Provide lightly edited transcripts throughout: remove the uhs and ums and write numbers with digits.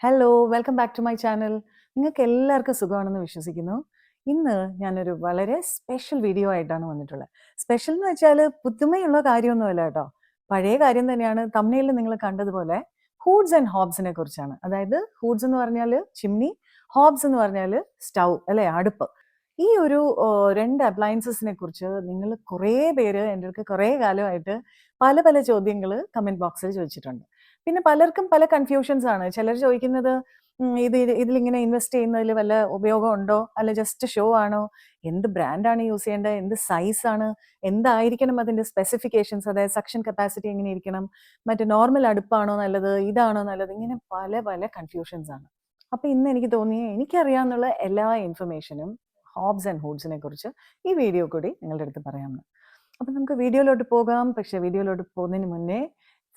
Hello, welcome back to my channel. നിങ്ങൾക്ക് എല്ലാവർക്കും സുഖമാണെന്ന് വിശ്വസിക്കുന്നു. ഇന്ന് ഞാനൊരു വളരെ സ്പെഷ്യൽ വീഡിയോ ആയിട്ടാണ് വന്നിട്ടുള്ളത്. സ്പെഷ്യൽ എന്ന് വെച്ചാൽ പുതുമയുള്ള കാര്യമൊന്നുമല്ല കേട്ടോ. പഴയ കാര്യം തന്നെയാണ്. തമ്മിലിൽ നിങ്ങൾ കണ്ടതുപോലെ ഹൂഡ്സ് ആൻഡ് ഹോബ്സിനെ കുറിച്ചാണ്. അതായത് ഹൂഡ്സ് എന്ന് പറഞ്ഞാൽ ചിമ്നി, ഹോബ്സ് എന്ന് പറഞ്ഞാൽ സ്റ്റൗ അല്ലെ, അടുപ്പ്. ഈ ഒരു രണ്ട് അപ്ലയൻസസിനെ കുറിച്ച് നിങ്ങൾ കുറേ പേര് എൻ്റെ അടുത്ത് കുറേ കാലമായിട്ട് പല പല ചോദ്യങ്ങൾ കമൻറ്റ് ബോക്സിൽ ചോദിച്ചിട്ടുണ്ട്. പിന്നെ പലർക്കും പല കൺഫ്യൂഷൻസ് ആണ്. ചിലർ ചോദിക്കുന്നത് ഇതിലിങ്ങനെ ഇൻവെസ്റ്റ് ചെയ്യുന്നതിൽ വല്ല ഉപയോഗം ഉണ്ടോ, അല്ല ജസ്റ്റ് ഷോ ആണോ, എന്ത് ബ്രാൻഡാണ് യൂസ് ചെയ്യേണ്ടത്, എന്ത് സൈസാണ്, എന്തായിരിക്കണം അതിൻ്റെ സ്പെസിഫിക്കേഷൻസ്, അതായത് സക്ഷൻ കപ്പാസിറ്റി എങ്ങനെ ഇരിക്കണം, മറ്റേ നോർമൽ അടുപ്പാണോ നല്ലത്, ഇതാണോ നല്ലത്, ഇങ്ങനെ പല പല കൺഫ്യൂഷൻസ് ആണ്. അപ്പോൾ ഇന്ന് എനിക്ക് തോന്നി എനിക്കറിയാവുന്ന എല്ലാ ഇൻഫർമേഷനും ഹോബ്സ് ആൻഡ് ഹൂഡ്സിനെ കുറിച്ച് ഈ വീഡിയോ കൂടി നിങ്ങളുടെ അടുത്ത് പറയാമെന്ന്. അപ്പം നമുക്ക് വീഡിയോയിലോട്ട് പോകാം. പക്ഷേ വീഡിയോയിലോട്ട് പോകുന്നതിന് മുന്നേ,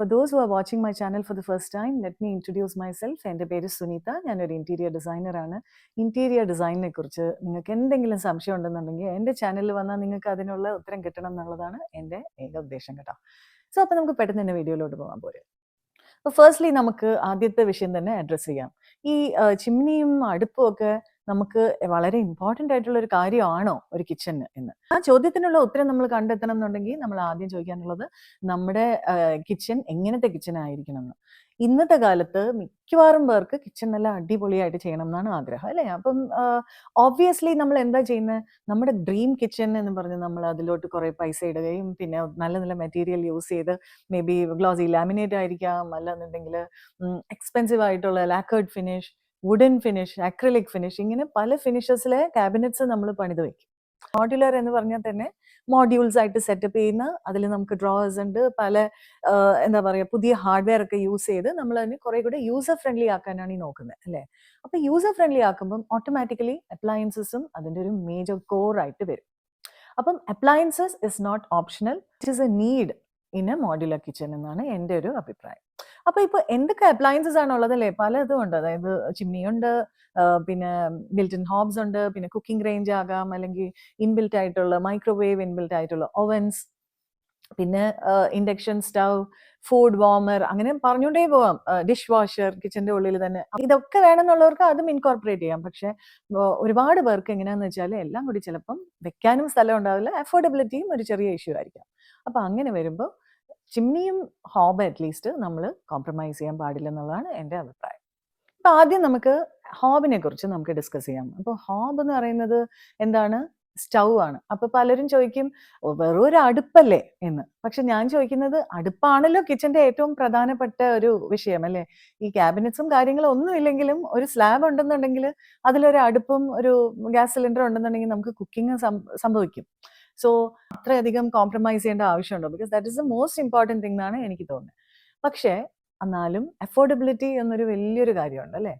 for those who are watching my channel for the first time, let me introduce myself. എൻ്റെ പേര് സുനീത. ഞാനൊരു ഇൻറ്റീരിയർ ഡിസൈനറാണ്. ഇൻറ്റീരിയർ ഡിസൈനിനെ കുറിച്ച് നിങ്ങൾക്ക് എന്തെങ്കിലും സംശയം ഉണ്ടെന്നുണ്ടെങ്കിൽ എൻ്റെ ചാനലിൽ വന്നാൽ നിങ്ങൾക്ക് അതിനുള്ള ഉത്തരം കിട്ടണം എന്നുള്ളതാണ് എൻ്റെ ഏക ഉദ്ദേശം കേട്ടോ. സോ അപ്പോൾ നമുക്ക് പെട്ടെന്ന് തന്നെ വീഡിയോയിലോട്ട് പോകാൻ പോരെ. അപ്പോൾ ഫസ്റ്റ്ലി നമുക്ക് ആദ്യത്തെ വിഷയം തന്നെ അഡ്രസ്സ് ചെയ്യാം. ഈ ചിമ്നിയും അടുപ്പും ഒക്കെ നമുക്ക് വളരെ ഇമ്പോർട്ടൻ്റ് ആയിട്ടുള്ള ഒരു കാര്യമാണോ ഒരു കിച്ചണിന് എന്ന്? ആ ചോദ്യത്തിനുള്ള ഉത്തരം നമ്മൾ കണ്ടെത്തണം എന്നുണ്ടെങ്കിൽ നമ്മൾ ആദ്യം ചോദിക്കാനുള്ളത് നമ്മുടെ കിച്ചൺ എങ്ങനത്തെ കിച്ചൺ ആയിരിക്കണം എന്ന്. ഇന്നത്തെ കാലത്ത് മിക്കവാറും പേർക്ക് കിച്ചൺ നല്ല അടിപൊളിയായിട്ട് ചെയ്യണം എന്നാണ് ആഗ്രഹം അല്ലേ? അപ്പം ഓബ്വിയസ്ലി നമ്മൾ എന്താ ചെയ്യുന്നത്? നമ്മുടെ ഡ്രീം കിച്ചൺ എന്ന് പറഞ്ഞ് നമ്മൾ അതിലോട്ട് കുറേ പൈസ ഇടുകയും പിന്നെ നല്ല നല്ല മെറ്റീരിയൽ യൂസ് ചെയ്ത് മേ ബി ഗ്ലോസി ലാമിനേറ്റ് ആയിരിക്കാം, അല്ലെന്നുണ്ടെങ്കിൽ എക്സ്പെൻസീവ് ആയിട്ടുള്ള lacquered finish, wooden finish, acrylic finish, ഇങ്ങനെ പല ഫിനിഷസിലെ ക്യാബിനറ്റ്സ് നമ്മൾ പണിത് വെക്കും. മോഡ്യുലർ എന്ന് പറഞ്ഞാൽ തന്നെ മോഡ്യൂൾസ് ആയിട്ട് സെറ്റപ്പ് ചെയ്യുന്ന, അതിൽ നമുക്ക് ഡ്രോവേഴ്സ് ഉണ്ട്, പല എന്താ പറയുക, പുതിയ ഹാർഡ്വെയർ ഒക്കെ യൂസ് ചെയ്ത് നമ്മൾ അതിനെ കുറെ കൂടെ യൂസർ ഫ്രണ്ട്ലി ആക്കാനാണ് ഈ നോക്കുന്നത് അല്ലേ? അപ്പോൾ യൂസർ ഫ്രണ്ട്ലി ആക്കുമ്പം ഓട്ടോമാറ്റിക്കലി അപ്ലയൻസസും അതിൻ്റെ ഒരു മേജർ കോർ ആയിട്ട് വരും. അപ്പം appliances is not optional, it is a need in a modular kitchen എന്നാണ് എൻ്റെ ഒരു അഭിപ്രായം. അപ്പോൾ ഇപ്പോൾ എന്തൊക്കെ അപ്ലയൻസസ് ആണ് ഉള്ളതല്ലേ? പലതും ഉണ്ട്. അതായത് ചിമ്നിയുണ്ട്, പിന്നെ ബിൽറ്റ് ഇൻ ഹോബ്സ് ഉണ്ട്, പിന്നെ കുക്കിംഗ് റേഞ്ച് ആകാം, അല്ലെങ്കിൽ ഇൻബിൽറ്റ് ആയിട്ടുള്ള മൈക്രോവേവ്, ഇൻബിൽറ്റ് ആയിട്ടുള്ള ഓവൻസ്, പിന്നെ ഇൻഡക്ഷൻ സ്റ്റൗ, ഫുഡ് വാർമർ, അങ്ങനെ പറഞ്ഞുകൊണ്ടേ പോവാം. ഡിഷ് വാഷർ കിച്ചൻ്റെ ഉള്ളിൽ തന്നെ. ഇതൊക്കെ വേണമെന്നുള്ളവർക്ക് അതും ഇൻകോർപ്പറേറ്റ് ചെയ്യാം. പക്ഷെ ഒരുപാട് പേർക്ക് എങ്ങനെയാണെന്ന് വെച്ചാൽ എല്ലാം കൂടി ചിലപ്പം വെക്കാനും സ്ഥലം ഉണ്ടാവില്ല, അഫോർഡബിലിറ്റിയും ഒരു ചെറിയ ഇഷ്യൂ ആയിരിക്കാം. അപ്പം അങ്ങനെ വരുമ്പോൾ ചിമ്നിയും ഹോബ് അറ്റ്ലീസ്റ്റ് നമ്മൾ കോംപ്രമൈസ് ചെയ്യാൻ പാടില്ല എന്നുള്ളതാണ് എൻ്റെ അഭിപ്രായം. അപ്പം ആദ്യം നമുക്ക് ഹോബിനെ കുറിച്ച് നമുക്ക് ഡിസ്കസ് ചെയ്യാം. അപ്പോൾ ഹോബ് എന്ന് പറയുന്നത് എന്താണ്? സ്റ്റൗ ആണ്. അപ്പോൾ പലരും ചോദിക്കും വെറും ഒരു അടുപ്പല്ലേ എന്ന്. പക്ഷെ ഞാൻ ചോദിക്കുന്നത് അടുപ്പാണല്ലോ കിച്ചന്റെ ഏറ്റവും പ്രധാനപ്പെട്ട ഒരു വിഷയം അല്ലേ? ഈ ക്യാബിനറ്റ്സും കാര്യങ്ങളും ഒന്നും ഇല്ലെങ്കിലും ഒരു സ്ലാബ് ഉണ്ടെന്നുണ്ടെങ്കിൽ അതിലൊരു അടുപ്പും ഒരു ഗ്യാസ് സിലിണ്ടർ ഉണ്ടെന്നുണ്ടെങ്കിൽ നമുക്ക് കുക്കിംഗ് സംഭവിക്കും. സോ അത്രയധികം കോംപ്രമൈസ് ചെയ്യേണ്ട ആവശ്യമുണ്ടോ? Because that is the most important thing എന്നാണ് എനിക്ക് തോന്നുന്നത്. പക്ഷേ എന്നാലും അഫോർഡബിലിറ്റി എന്നൊരു വലിയൊരു കാര്യമുണ്ട് അല്ലേ?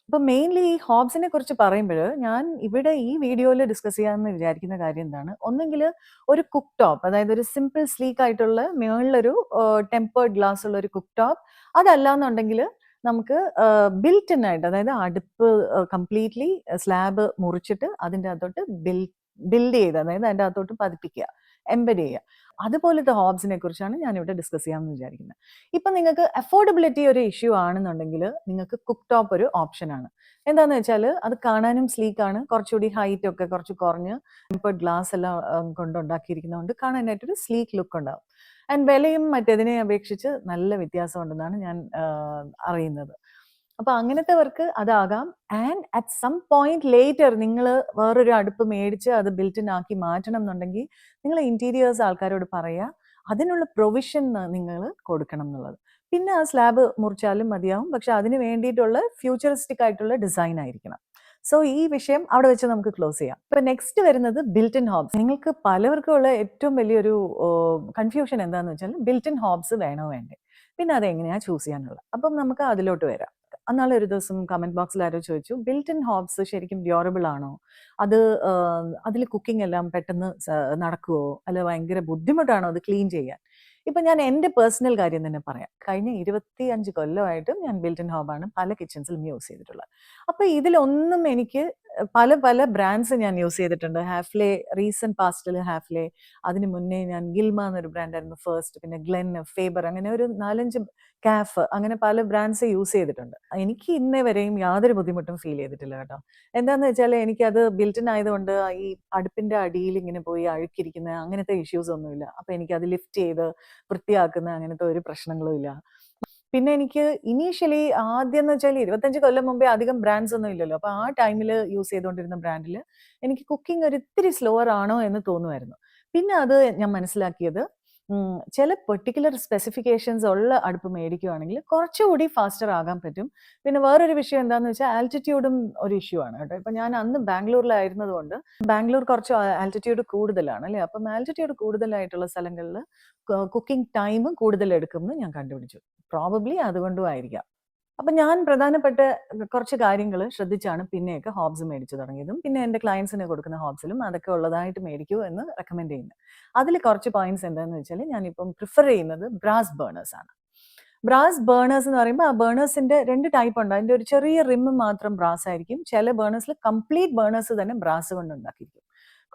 അപ്പോൾ മെയിൻലി ഈ ഹോബ്സിനെ കുറിച്ച് പറയുമ്പോൾ ഞാൻ ഇവിടെ ഈ വീഡിയോയിൽ ഡിസ്കസ് ചെയ്യാമെന്ന് വിചാരിക്കുന്ന കാര്യം എന്താണ്? ഒന്നെങ്കിൽ ഒരു കുക്ക് ടോപ്പ്, അതായത് ഒരു സിമ്പിൾ സ്ലീക്ക് ആയിട്ടുള്ള മുകളിലൊരു ടെമ്പേർഡ് ഗ്ലാസ് ഉള്ള ഒരു കുക്ക് ടോപ്പ്. അതല്ല എന്നുണ്ടെങ്കിൽ നമുക്ക് ബിൽറ്റ് ഇൻ ആയിട്ട്, അതായത് അടുപ്പ് കംപ്ലീറ്റ്ലി സ്ലാബ് മുറിച്ചിട്ട് അതിൻ്റെ അകത്തോട്ട് ബിൽഡ് ചെയ്ത്, അതായത് അതിൻ്റെ അകത്തോട്ട് പതിപ്പിക്കുക, എംബെഡ് ചെയ്യുക. അതുപോലത്തെ ഹോബ്സിനെ കുറിച്ചാണ് ഞാനിവിടെ ഡിസ്കസ് ചെയ്യാമെന്ന് വിചാരിക്കുന്നത്. ഇപ്പം നിങ്ങൾക്ക് അഫോർഡബിലിറ്റി ഒരു ഇഷ്യൂ ആണെന്നുണ്ടെങ്കിൽ നിങ്ങൾക്ക് കുക്ക് ടോപ്പ് ഒരു ഓപ്ഷനാണ്. എന്താണെന്ന് വെച്ചാൽ അത് കാണാനും സ്ലീക്കാണ്, കുറച്ചുകൂടി ഹൈറ്റ് ഒക്കെ കുറച്ച് കുറഞ്ഞ് ടെമ്പേർഡ് ഗ്ലാസ് എല്ലാം കൊണ്ടുണ്ടാക്കിയിരിക്കുന്നതുകൊണ്ട് കാണാനായിട്ടൊരു സ്ലീക്ക് ലുക്ക് ഉണ്ടാവും. ആൻഡ് വിലയും മറ്റേതിനെ അപേക്ഷിച്ച് നല്ല വ്യത്യാസമുണ്ടെന്നാണ് ഞാൻ അറിയുന്നത്. അപ്പോൾ അങ്ങനത്തെവർക്ക് അതാകാം. And at some point later നിങ്ങൾ വേറൊരു അടുപ്പ് മേടിച്ച് അത് ബിൽറ്റിൻ ആക്കി മാറ്റണം എന്നുണ്ടെങ്കിൽ നിങ്ങൾ ഇൻറ്റീരിയേഴ്സ് ആൾക്കാരോട് പറയുക, അതിനുള്ള പ്രൊവിഷൻ നിങ്ങൾ കൊടുക്കണം എന്നുള്ളത്. പിന്നെ ആ സ്ലാബ് മുറിച്ചാലും മതിയാവും, പക്ഷെ അതിന് വേണ്ടിയിട്ടുള്ള ഫ്യൂച്ചറിസ്റ്റിക് ആയിട്ടുള്ള ഡിസൈൻ ആയിരിക്കണം. സോ ഈ വിഷയം അവിടെ വെച്ച് നമുക്ക് ക്ലോസ് ചെയ്യാം. ഇപ്പൊ നെക്സ്റ്റ് വരുന്നത് ബിൽറ്റ് ഇൻ ഹോബ്സ്. നിങ്ങൾക്ക് പലവർക്കും ഉള്ള ഏറ്റവും വലിയൊരു കൺഫ്യൂഷൻ എന്താണെന്ന് വെച്ചാൽ ബിൽറ്റ് ഇൻ ഹോബ്സ് വേണോ വേണ്ടേ, പിന്നെ അത് എങ്ങനെയാണ് ചൂസ് ചെയ്യാനുള്ളത്. അപ്പം നമുക്ക് അതിലോട്ട് വരാം. അന്നാളെ ഒരു ദിവസം കമന്റ് ബോക്സിൽ ആരോ ചോദിച്ചു, ബിൽറ്റ് ഇൻ ഹോബ്സ് ശരിക്കും ഡ്യൂറബിൾ ആണോ, അത് അതിൽ കുക്കിംഗ് എല്ലാം പെട്ടെന്ന് നടക്കുമോ, അല്ല ഭയങ്കര ബുദ്ധിമുട്ടാണോ അത് ക്ലീൻ ചെയ്യാൻ? ഇപ്പം ഞാൻ എൻ്റെ പേഴ്സണൽ കാര്യം തന്നെ പറയാം. കഴിഞ്ഞ 25 കൊല്ലമായിട്ടും ഞാൻ ബിൽറ്റ് ഇൻ ഹോബാണ് പല കിച്ചൺസിലും യൂസ് ചെയ്തിട്ടുള്ളത്. അപ്പോൾ ഇതിലൊന്നും എനിക്ക് പല പല ബ്രാൻഡ്സ് ഞാൻ യൂസ് ചെയ്തിട്ടുണ്ട്. ഹാഫ്ലെ, റീസെന്റ് പാസ്റ്റിൽ ഹാഫ്ലെ, അതിന് മുന്നേ ഞാൻ ഗിൽമ എന്നൊരു ബ്രാൻഡായിരുന്നു ഫസ്റ്റ്, പിന്നെ ഗ്ലെൻ, ഫേബർ, അങ്ങനെ ഒരു 4-5 കാഫ്, അങ്ങനെ പല ബ്രാൻഡ്സ് യൂസ് ചെയ്തിട്ടുണ്ട്. എനിക്ക് ഇന്നേ വരെയും യാതൊരു ബുദ്ധിമുട്ടും ഫീൽ ചെയ്തിട്ടില്ല കേട്ടോ. എന്താന്ന് വെച്ചാൽ എനിക്കത് ബിൽറ്റിൻ ആയതുകൊണ്ട് ഈ അടുപ്പിന്റെ അടിയിൽ ഇങ്ങനെ പോയി അഴുക്കിരിക്കുന്ന അങ്ങനത്തെ ഇഷ്യൂസ് ഒന്നുമില്ല. അപ്പൊ എനിക്കത് ലിഫ്റ്റ് ചെയ്ത് വൃത്തിയാക്കുന്ന അങ്ങനത്തെ ഒരു പ്രശ്നങ്ങളും ഇല്ല. പിന്നെ എനിക്ക് ഇനീഷ്യലി ആദ്യം എന്ന് വെച്ചാൽ 25 കൊല്ലം മുമ്പേ അധികം ബ്രാൻഡ്സ് ഒന്നും ഇല്ലല്ലോ. അപ്പൊ ആ ടൈമിൽ യൂസ് ചെയ്തുകൊണ്ടിരുന്ന ബ്രാൻഡിൽ എനിക്ക് കുക്കിംഗ് ഒരു ഇത്തിരി സ്ലോവർ ആണോ എന്ന് തോന്നുമായിരുന്നു. പിന്നെ അത് ഞാൻ മനസ്സിലാക്കിയത് ചില പെർട്ടിക്കുലർ സ്പെസിഫിക്കേഷൻസ് ഉള്ള അടുപ്പ് മേടിക്കുകയാണെങ്കിൽ കുറച്ചുകൂടി ഫാസ്റ്റർ ആകാൻ പറ്റും. പിന്നെ വേറൊരു വിഷയം എന്താണെന്ന് വെച്ചാൽ ആൽറ്റിറ്റ്യൂഡും ഒരു ഇഷ്യൂ ആണ് കേട്ടോ. ഇപ്പൊ ഞാൻ അന്ന് ബാംഗ്ലൂരിലായിരുന്നത് കൊണ്ട്, ബാംഗ്ലൂർ കുറച്ച് ആൽറ്റിറ്റ്യൂഡ് കൂടുതലാണ് അല്ലേ. അപ്പം ആൽറ്റിറ്റ്യൂഡ് കൂടുതലായിട്ടുള്ള സ്ഥലങ്ങളിൽ കുക്കിംഗ് ടൈമും കൂടുതൽ എടുക്കുമെന്ന് ഞാൻ കണ്ടുപിടിച്ചു. പ്രോബബ്ലി അതുകൊണ്ടും ആയിരിക്കാം. അപ്പൊ ഞാൻ പ്രധാനപ്പെട്ട കുറച്ച് കാര്യങ്ങൾ ശ്രദ്ധിച്ചാണ് പിന്നെയൊക്കെ ഹോബ്സ് മേടിച്ചു തുടങ്ങിയതും പിന്നെ എൻ്റെ ക്ലയൻസിന് കൊടുക്കുന്ന ഹോബ്സിലും അതൊക്കെ ഉള്ളതായിട്ട് മേടിക്കൂ എന്ന് റെക്കമെൻഡ് ചെയ്യുന്നത്. അതിൽ കുറച്ച് പോയിന്റ്സ് എന്താണെന്ന് വെച്ചാൽ ഞാനിപ്പം പ്രിഫർ ചെയ്യുന്നത് ബ്രാസ് ബേണേഴ്സ് ആണ്. ബ്രാസ് ബേണേഴ്സ് എന്ന് പറയുമ്പോൾ ആ ബേണേഴ്സിന്റെ 2 ടൈപ്പ് ഉണ്ട്. അതിന്റെ ഒരു ചെറിയ റിം മാത്രം ബ്രാസ് ആയിരിക്കും. ചില ബേണേഴ്സിൽ കംപ്ലീറ്റ് ബേണേഴ്സ് തന്നെ ബ്രാസ് കൊണ്ട് ഉണ്ടാക്കിയിരിക്കും.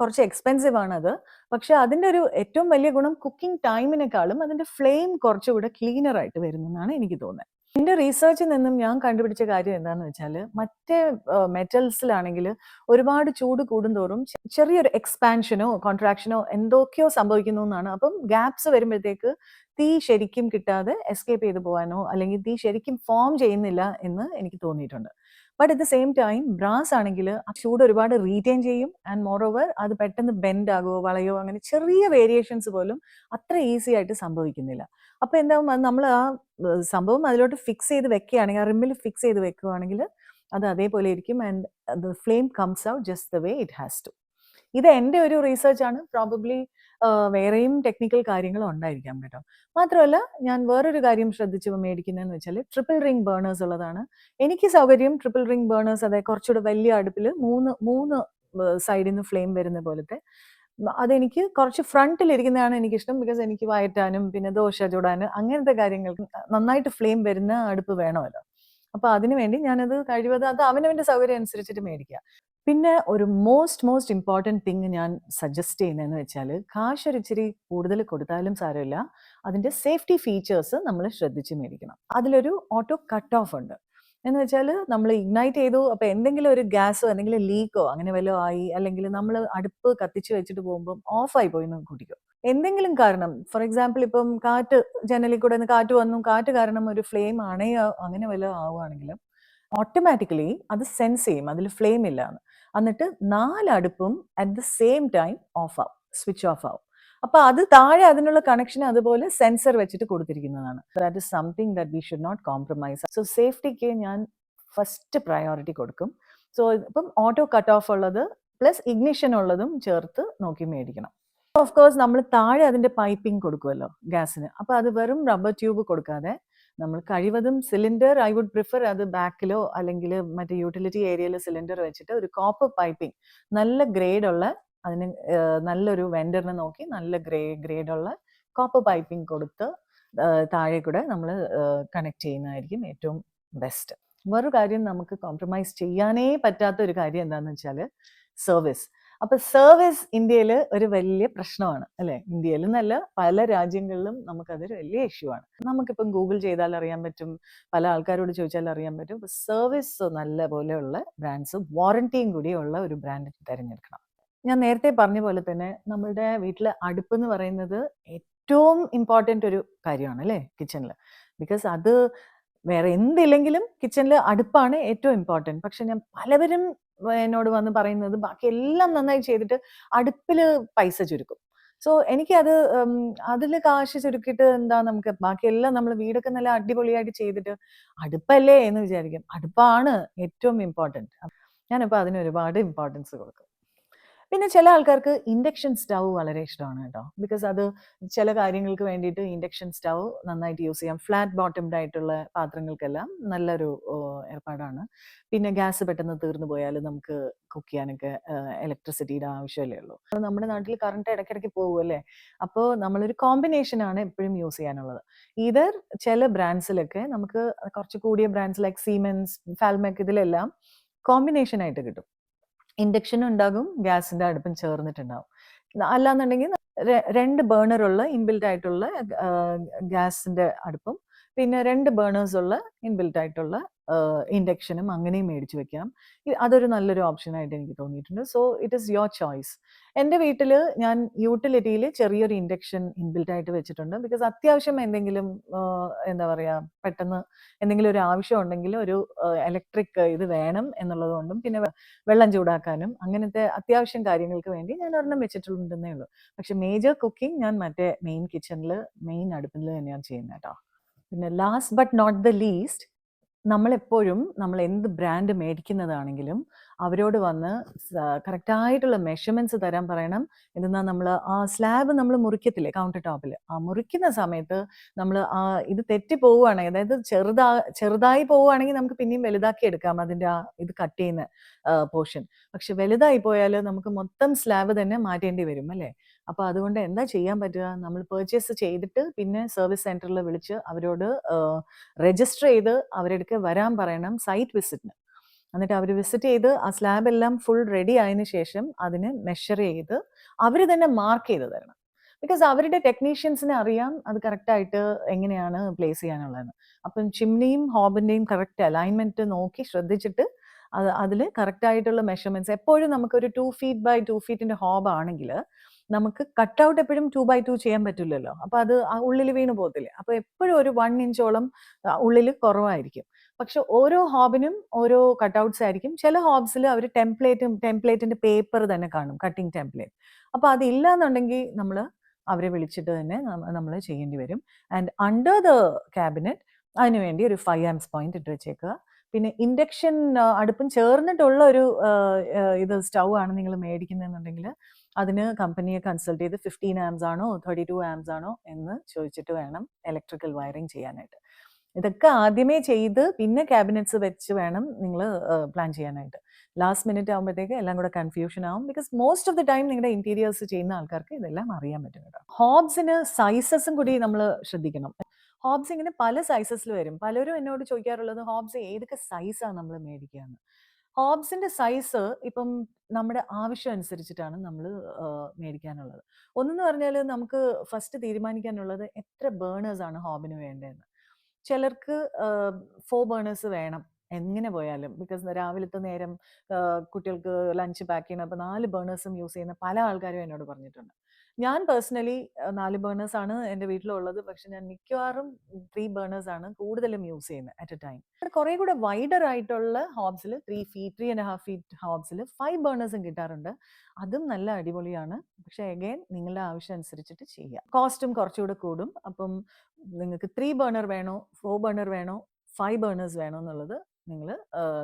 കുറച്ച് എക്സ്പെൻസീവ് ആണത്. പക്ഷെ അതിന്റെ ഒരു ഏറ്റവും വലിയ ഗുണം കുക്കിംഗ് ടൈമിനേക്കാളും അതിന്റെ ഫ്ലെയിം കുറച്ചുകൂടെ ക്ലീനർ ആയിട്ട് വരുമെന്നാണ് എനിക്ക് തോന്നുന്നത്. എന്റെ റീസർച്ചിൽ നിന്നും ഞാൻ കണ്ടുപിടിച്ച കാര്യം എന്താണെന്ന് വെച്ചാൽ മറ്റേ മെറ്റൽസിലാണെങ്കിൽ ഒരുപാട് ചൂട് കൂടുന്തോറും ചെറിയൊരു എക്സ്പാൻഷനോ കോൺട്രാക്ഷനോ എന്തൊക്കെയോ സംഭവിക്കുന്നു എന്നാണ്. അപ്പം ഗ്യാപ്സ് വരുമ്പോഴത്തേക്ക് തീ ശരിക്കും കിട്ടാതെ എസ്കേപ്പ് ചെയ്ത് പോകാനോ അല്ലെങ്കിൽ തീ ശരിക്കും ഫോം ചെയ്യുന്നില്ല എന്ന് എനിക്ക് തോന്നിയിട്ടുണ്ട്. But at the same time brass ആണെങ്കിൽ ആ ചൂട് ഒരുപാട് റീറ്റെയിൻ ചെയ്യും. ആൻഡ് മോർ ഓവർ അത് പെട്ടെന്ന് ബെൻഡ് ആകുമോ വളയോ അങ്ങനെ ചെറിയ വേരിയേഷൻസ് പോലും അത്ര ഈസി ആയിട്ട് സംഭവിക്കുന്നില്ല. അപ്പൊ എന്താവും, അത് നമ്മൾ ആ സംഭവം അതിലോട്ട് ഫിക്സ് ചെയ്ത് വെക്കുകയാണെങ്കിൽ, ആ റിമ്മിൽ ഫിക്സ് ചെയ്ത് വെക്കുകയാണെങ്കിൽ അത് അതേപോലെ ഇരിക്കും. And the flame comes out just the way it has to. ഇത് എൻ്റെ ഒരു റീസർച്ച് ആണ്. പ്രോബബ്ലി വേറെയും ടെക്നിക്കൽ കാര്യങ്ങളും ഉണ്ടായിരിക്കാം കേട്ടോ. മാത്രമല്ല ഞാൻ വേറൊരു കാര്യം ശ്രദ്ധിച്ച് മേടിക്കുന്നതെന്ന് വെച്ചാൽ ട്രിപ്പിൾ റിംഗ് ബേണേഴ്സ് ഉള്ളതാണ് എനിക്ക് സൗകര്യം. ട്രിപ്പിൾ റിംഗ് ബേണേഴ്സ്, അതായത് കുറച്ചുകൂടെ വലിയ അടുപ്പിൽ മൂന്ന് സൈഡിൽ നിന്ന് ഫ്ലെയിം വരുന്ന പോലത്തെ, അതെനിക്ക് കുറച്ച് ഫ്രണ്ടിൽ ഇരിക്കുന്നതാണ് എനിക്കിഷ്ടം. ബിക്കോസ് എനിക്ക് വയറ്റാനും പിന്നെ ദോശ ചൂടാനും അങ്ങനത്തെ കാര്യങ്ങൾക്ക് നന്നായിട്ട് ഫ്ലെയിം വരുന്ന അടുപ്പ് വേണമല്ലോ. അപ്പൊ അതിനുവേണ്ടി ഞാനത് കഴിവത് അത് അവനവന്റെ സൗകര്യം അനുസരിച്ചിട്ട് മേടിക്കുക. പിന്നെ ഒരു മോസ്റ്റ് ഇമ്പോർട്ടൻറ്റ് തിങ് ഞാൻ സജസ്റ്റ് ചെയ്യുന്നതെന്ന് വെച്ചാൽ കാശ് ഒരു ഇച്ചിരി കൂടുതൽ കൊടുത്താലും സാരമില്ല, അതിൻ്റെ സേഫ്റ്റി ഫീച്ചേഴ്സ് നമ്മൾ ശ്രദ്ധിച്ച് മേടിക്കണം. അതിലൊരു ഓട്ടോ കട്ട് ഓഫ് ഉണ്ട്. എന്ന് വെച്ചാൽ നമ്മൾ ഇഗ്നൈറ്റ് ചെയ്തു, അപ്പോൾ എന്തെങ്കിലും ഒരു ഗ്യാസോ എന്തെങ്കിലും ലീക്കോ അങ്ങനെ വല്ലതും ആയി, അല്ലെങ്കിൽ നമ്മൾ അടുപ്പ് കത്തിച്ച് വെച്ചിട്ട് പോകുമ്പോൾ ഓഫായി പോയി എന്ന് കൂട്ടിക്കോ, എന്തെങ്കിലും കാരണം, ഫോർ എക്സാമ്പിൾ ഇപ്പം കാറ്റ്, ജനലിൽ കൂടെ കാറ്റ് വന്നു, കാറ്റ് കാരണം ഒരു ഫ്ലെയിം അണയോ അങ്ങനെ വല്ലതും ആവുകയാണെങ്കിലും ഓട്ടോമാറ്റിക്കലി അത് സെൻസ് ചെയ്യും അതിൽ ഫ്ലെയിം ഇല്ല എന്ന്. എന്നിട്ട് 4 അടുപ്പും at the same time off ആവും, സ്വിച്ച് ഓഫ് ആവും. അപ്പൊ അത് താഴെ അതിനുള്ള കണക്ഷൻ അതുപോലെ സെൻസർ വെച്ചിട്ട് കൊടുത്തിരിക്കുന്നതാണ്. That is something that we should not compromise. So സേഫ്റ്റിക്ക് ഞാൻ ഫസ്റ്റ് പ്രയോറിറ്റി കൊടുക്കും. സോ ഇപ്പം ഓട്ടോ കട്ട് ഓഫ് ഉള്ളത് പ്ലസ് ഇഗ്നിഷൻ ഉള്ളതും ചേർത്ത് നോക്കി മേടിക്കണം. ഓഫ് കോഴ്സ് നമ്മൾ താഴെ അതിന്റെ പൈപ്പിംഗ് കൊടുക്കുമല്ലോ ഗ്യാസിന്. അപ്പൊ അത് വെറും റബ്ബർ ട്യൂബ് കൊടുക്കാതെ നമ്മൾ കഴിവതും സിലിണ്ടർ, ഐ വുഡ് പ്രിഫർ അത് ബാക്കിലോ അല്ലെങ്കിൽ മറ്റേ യൂട്ടിലിറ്റി ഏരിയയിൽ സിലിണ്ടർ വെച്ചിട്ട് ഒരു കോപ്പർ പൈപ്പിംഗ്, നല്ല ഗ്രേഡുള്ള, അതിന് നല്ലൊരു വെൻഡറിനെ നോക്കി നല്ല ഗ്രേഡുള്ള കോപ്പർ പൈപ്പിംഗ് കൊടുത്ത് താഴെ കൂടെ നമ്മൾ കണക്ട് ചെയ്യുന്നതായിരിക്കും ഏറ്റവും ബെസ്റ്റ്. വേറൊരു കാര്യം നമുക്ക് കോംപ്രമൈസ് ചെയ്യാനേ പറ്റാത്ത ഒരു കാര്യം എന്താണെന്ന് വെച്ചാൽ സർവീസ്. അപ്പൊ സർവീസ് ഇന്ത്യയിൽ ഒരു വലിയ പ്രശ്നമാണ് അല്ലെ. ഇന്ത്യയിൽ എന്നല്ല, പല രാജ്യങ്ങളിലും നമുക്കതൊരു വലിയ ഇഷ്യൂ ആണ്. നമുക്കിപ്പം ഗൂഗിൾ ചെയ്താൽ അറിയാൻ പറ്റും, പല ആൾക്കാരോട് ചോദിച്ചാൽ അറിയാൻ പറ്റും. സർവീസ് നല്ല പോലെയുള്ള ബ്രാൻഡ്സ്, വാറണ്ടിയും കൂടിയുള്ള ഒരു ബ്രാൻഡ് തിരഞ്ഞെടുക്കണം. ഞാൻ നേരത്തെ പറഞ്ഞ പോലെ തന്നെ നമ്മളുടെ വീട്ടിലെ അടുപ്പ് എന്ന് പറയുന്നത് ഏറ്റവും ഇമ്പോർട്ടൻ്റ് ഒരു കാര്യമാണ് അല്ലേ കിച്ചണിൽ. ബിക്കോസ് അത് വേറെ എന്തില്ലെങ്കിലും കിച്ചണിൽ അടുപ്പാണ് ഏറ്റവും ഇമ്പോർട്ടൻറ്റ്. പക്ഷെ ഞാൻ പലവരും എന്നോട് വന്ന് പറയുന്നത് ബാക്കി എല്ലാം നന്നായി ചെയ്തിട്ട് അടുപ്പിൽ പൈസ ചുരുക്കും. സോ എനിക്കത് അതിൽ കാശ് ചുരുക്കിയിട്ട് എന്താ, നമുക്ക് ബാക്കിയെല്ലാം നമ്മൾ വീടൊക്കെ നല്ല അടിപൊളിയായിട്ട് ചെയ്തിട്ട് അടുപ്പല്ലേ എന്ന് വിചാരിക്കും. അടുപ്പാണ് ഏറ്റവും ഇമ്പോർട്ടൻറ്റ്. ഞാനിപ്പോൾ അതിന് ഒരുപാട് ഇമ്പോർട്ടൻസ് കൊടുക്കും. പിന്നെ ചില ആൾക്കാർക്ക് ഇൻഡക്ഷൻ സ്റ്റൗ വളരെ ഇഷ്ടമാണ് കേട്ടോ. ബിക്കോസ് അത് ചില കാര്യങ്ങൾക്ക് വേണ്ടിയിട്ട് ഇൻഡക്ഷൻ സ്റ്റൗ നന്നായിട്ട് യൂസ് ചെയ്യാം. ഫ്ലാറ്റ് ബോട്ടംഡ് ആയിട്ടുള്ള പാത്രങ്ങൾക്കെല്ലാം നല്ലൊരു ഏർപ്പാടാണ്. പിന്നെ ഗ്യാസ് പെട്ടെന്ന് തീർന്നു പോയാൽ നമുക്ക് കുക്ക് ചെയ്യാനൊക്കെ ഇലക്ട്രിസിറ്റിയുടെ ആവശ്യമല്ലേ ഉള്ളൂ. നമ്മുടെ നാട്ടിൽ കറണ്ട് ഇടയ്ക്കിടയ്ക്ക് പോകുമല്ലേ. അപ്പോൾ നമ്മളൊരു കോമ്പിനേഷനാണ് എപ്പോഴും യൂസ് ചെയ്യാനുള്ളത്. ഈതർ ചില ബ്രാൻഡ്സിലൊക്കെ നമുക്ക് കുറച്ച് കൂടിയ ബ്രാൻഡ്സ് ലൈക്ക് സീമെൻസ്, ഫാൽമെക്, ഇതിലെല്ലാം കോമ്പിനേഷൻ ആയിട്ട് കിട്ടും. ഇൻഡക്ഷനും ഉണ്ടാകും, ഗ്യാസിന്റെ അടുപ്പും ചേർന്നിട്ടുണ്ടാവും. അല്ലാന്നുണ്ടെങ്കിൽ 2 ബേണറുള്ള ഇൻബിൽറ്റ് ആയിട്ടുള്ള ഗ്യാസിന്റെ അടുപ്പും പിന്നെ 2 ബേണേഴ്സ് ഉള്ള ഇൻബിൽറ്റ് ആയിട്ടുള്ള ഇൻഡക്ഷനും അങ്ങനെയും മേടിച്ച് വെക്കാം. അതൊരു നല്ലൊരു ഓപ്ഷനായിട്ട് എനിക്ക് തോന്നിയിട്ടുണ്ട്. So it is your choice. എൻ്റെ വീട്ടിൽ ഞാൻ യൂട്ടിലിറ്റിയിൽ ചെറിയൊരു ഇൻഡക്ഷൻ ഇൻബിൽറ്റ് ആയിട്ട് വെച്ചിട്ടുണ്ട്. ബിക്കോസ് അത്യാവശ്യം എന്തെങ്കിലും എന്താ പറയുക, പെട്ടെന്ന് എന്തെങ്കിലും ഒരു ആവശ്യം ഉണ്ടെങ്കിൽ ഒരു ഇലക്ട്രിക് ഇത് വേണം എന്നുള്ളത് കൊണ്ടും പിന്നെ വെള്ളം ചൂടാക്കാനും അങ്ങനത്തെ അത്യാവശ്യം കാര്യങ്ങൾക്ക് വേണ്ടി ഞാൻ ഒരെണ്ണം വെച്ചിട്ടുണ്ടെന്നേ ഉള്ളൂ. പക്ഷെ മേജർ കുക്കിംഗ് ഞാൻ മറ്റേ മെയിൻ കിച്ചണിൽ മെയിൻ അടുപ്പിൽ തന്നെയാണ് ചെയ്യുന്നത് കേട്ടോ. പിന്നെ last but not the least, നമ്മളെപ്പോഴും നമ്മൾ എന്ത് ബ്രാൻഡ് മേടിക്കുന്നതാണെങ്കിലും അവരോട് വന്ന് കറക്റ്റായിട്ടുള്ള മെഷർമെൻറ്റ്സ് തരാൻ പറയണം. എന്നാൽ നമ്മൾ ആ സ്ലാബ് നമ്മൾ മുറിക്കത്തില്ലേ കൗണ്ടർ ടോപ്പിൽ, ആ മുറിക്കുന്ന സമയത്ത് നമ്മൾ ഇത് തെറ്റി പോവുകയാണെങ്കിൽ, അതായത് ചെറുതായി പോവുകയാണെങ്കിൽ നമുക്ക് പിന്നെയും വലുതാക്കി എടുക്കാം അതിൻ്റെ ആ ഇത് കട്ട് ചെയ്യുന്ന പോർഷൻ. പക്ഷെ വലുതായി പോയാൽ നമുക്ക് മൊത്തം സ്ലാബ് തന്നെ മാറ്റേണ്ടി വരും അല്ലേ. അപ്പോൾ അതുകൊണ്ട് എന്താ ചെയ്യാൻ പറ്റുക, നമ്മൾ പർച്ചേസ് ചെയ്തിട്ട് പിന്നെ സർവീസ് സെൻറ്ററിൽ വിളിച്ച് അവരോട് രജിസ്റ്റർ ചെയ്ത് അവരെടുക്ക് വരാൻ പറയണം സൈറ്റ് വിസിറ്റിന്. എന്നിട്ട് അവർ വിസിറ്റ് ചെയ്ത് ആ സ്ലാബ് എല്ലാം ഫുൾ റെഡി ആയതിനു ശേഷം അതിന് മെഷർ ചെയ്ത് അവർ തന്നെ മാർക്ക് ചെയ്ത് തരണം. ബിക്കോസ് അവരുടെ ടെക്നീഷ്യൻസിനെ അറിയാം അത് കറക്റ്റായിട്ട് എങ്ങനെയാണ് പ്ലേസ് ചെയ്യാനുള്ളതെന്ന്. അപ്പം ചിമ്നിയും ഹോബിൻ്റെയും കറക്റ്റ് അലൈൻമെൻറ്റ് നോക്കി ശ്രദ്ധിച്ചിട്ട് അതിൽ കറക്റ്റായിട്ടുള്ള മെഷർമെൻറ്റ്സ് എപ്പോഴും നമുക്കൊരു 2 feet by 2 feet ഹോബ് ആണെങ്കിൽ നമുക്ക് കട്ടൗട്ട് എപ്പോഴും 2 by 2 ചെയ്യാൻ പറ്റില്ലല്ലോ. അപ്പോൾ അത് ഉള്ളിൽ വീണ് പോകത്തില്ലേ. അപ്പോൾ എപ്പോഴും ഒരു 1 ഇഞ്ചോളം ഉള്ളിൽ കുറവായിരിക്കും. പക്ഷെ ഓരോ ഹോബിനും ഓരോ കട്ടൗട്ട്സ് ആയിരിക്കും. ചില ഹോബ്സിൽ അവർ ടെംപ്ലേറ്റിന്റെ പേപ്പർ തന്നെ കാണും, കട്ടിങ് ടെംപ്ലേറ്റ്. അപ്പോൾ അതില്ല എന്നുണ്ടെങ്കിൽ നമ്മൾ അവരെ വിളിച്ചിട്ട് തന്നെ നമ്മൾ ചെയ്യേണ്ടി വരും. ആൻഡ് അണ്ടർ ദ ക്യാബിനറ്റ് അതിനുവേണ്ടി ഒരു 5 amps പോയിന്റ് ഇട്ട് വെച്ചേക്കുക. പിന്നെ ഇൻഡക്ഷൻ അടുപ്പും ചേർന്നിട്ടുള്ള ഒരു ഇത് സ്റ്റൗ ആണ് നിങ്ങൾ മേടിക്കുന്നതെന്നുണ്ടെങ്കിൽ അതിന് കമ്പനിയെ കൺസൾട്ട് ചെയ്ത് 15 amps ആണോ 32 amps ആണോ എന്ന് ചോദിച്ചിട്ട് വേണം ഇലക്ട്രിക്കൽ വയറിങ് ചെയ്യാനായിട്ട്. ഇതൊക്കെ ആദ്യമേ ചെയ്ത് പിന്നെ ക്യാബിനറ്റ്സ് വെച്ച് വേണം നിങ്ങൾ പ്ലാൻ ചെയ്യാനായിട്ട്. ലാസ്റ്റ് മിനിറ്റ് ആകുമ്പോഴത്തേക്ക് എല്ലാം കൂടെ കൺഫ്യൂഷൻ ആവും. Because most of the time നിങ്ങളുടെ ഇന്റീരിയേഴ്സ് ചെയ്യുന്ന ആൾക്കാർക്ക് ഇതെല്ലാം അറിയാൻ പറ്റും കേട്ടോ. ഹോബ്സിന് സൈസസും കൂടി നമ്മൾ ശ്രദ്ധിക്കണം. ഹോബ്സ് ഇങ്ങനെ പല സൈസസിൽ വരും. പലരും എന്നോട് ചോദിക്കാറുള്ളത് ഹോബ്സ് ഏതൊക്കെ സൈസാണ് നമ്മൾ മേടിക്കുകയെന്ന്. ഹോബ്സിന്റെ സൈസ് ഇപ്പം നമ്മുടെ ആവശ്യം അനുസരിച്ചിട്ടാണ് നമ്മൾ മേടിക്കാനുള്ളത്. ഒന്നെന്ന് പറഞ്ഞാൽ നമുക്ക് ഫസ്റ്റ് തീരുമാനിക്കാനുള്ളത് എത്ര ബേണേഴ്സ് ആണ് ഹോബിന് വേണ്ടതെന്ന്. ചിലർക്ക് 4 ബേണേഴ്സ് വേണം എങ്ങനെ പോയാലും. ബിക്കോസ് രാവിലത്തെ നേരം കുട്ടികൾക്ക് ലഞ്ച് പാക്ക് ചെയ്യണം, അപ്പോൾ 4 ബേണേഴ്സും യൂസ് ചെയ്യുന്ന പല ആൾക്കാരും എന്നോട് പറഞ്ഞിട്ടുണ്ട്. ഞാൻ പേഴ്സണലി 4 ബേണേഴ്സ് ആണ് എൻ്റെ വീട്ടിലുള്ളത്. പക്ഷെ ഞാൻ മിക്കവാറും 3 ബേണേഴ്സ് ആണ് കൂടുതലും യൂസ് ചെയ്യുന്നത് അറ്റ് എ ടൈം. കുറേ കൂടെ വൈഡർ ആയിട്ടുള്ള ഹോബ്സിൽ 3 feet 3.5 feet ഹോബ്സിൽ 5 ബേണേഴ്സും കിട്ടാറുണ്ട്. അതും നല്ല അടിപൊളിയാണ്. പക്ഷെ അഗൈൻ നിങ്ങളുടെ ആവശ്യം അനുസരിച്ചിട്ട് ചെയ്യാം. കോസ്റ്റും കുറച്ചുകൂടെ കൂടും. അപ്പം നിങ്ങൾക്ക് 3 ബേണർ വേണോ 4 ബേണർ വേണോ 5 ബേണേഴ്സ് വേണോ എന്നുള്ളത് നിങ്ങൾ